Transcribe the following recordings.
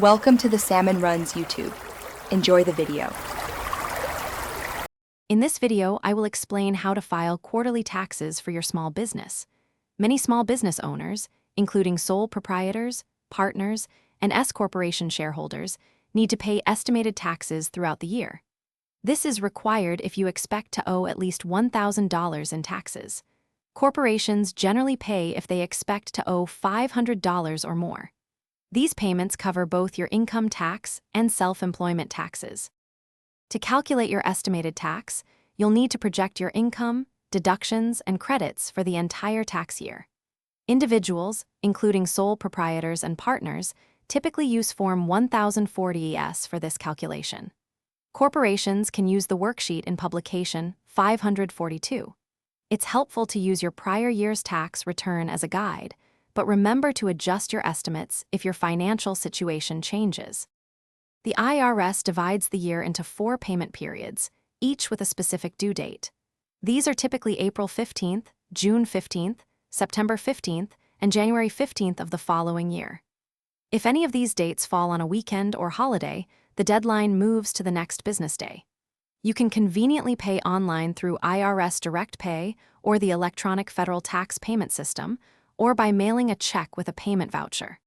Welcome to the Salmon Runs YouTube. Enjoy the video. In this video, I will explain how to file quarterly taxes for your small business. Many small business owners, including sole proprietors, partners, and S-corporation shareholders, need to pay estimated taxes throughout the year. This is required if you expect to owe at least $1,000 in taxes. Corporations generally pay if they expect to owe $500 or more. These payments cover both your income tax and self-employment taxes. To calculate your estimated tax, you'll need to project your income, deductions, and credits for the entire tax year. Individuals, including sole proprietors and partners, typically use Form 1040-ES for this calculation. Corporations can use the worksheet in Publication 542. It's helpful to use your prior year's tax return as a guide, but remember to adjust your estimates if your financial situation changes. The IRS divides the year into 4 payment periods, each with a specific due date. These are typically April 15th, June 15th, September 15th, and January 15th of the following year. If any of these dates fall on a weekend or holiday, the deadline moves to the next business day. You can conveniently pay online through IRS Direct Pay or the Electronic Federal Tax Payment System, or by mailing a check with a payment voucher.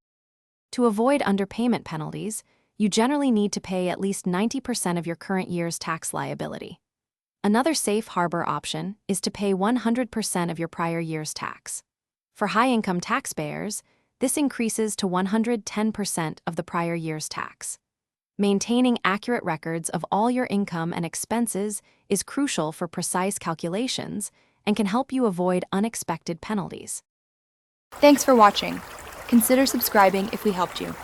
To avoid underpayment penalties, you generally need to pay at least 90% of your current year's tax liability. Another safe harbor option is to pay 100% of your prior year's tax. For high-income taxpayers, this increases to 110% of the prior year's tax. Maintaining accurate records of all your income and expenses is crucial for precise calculations and can help you avoid unexpected penalties. Thanks for watching. Consider subscribing if we helped you.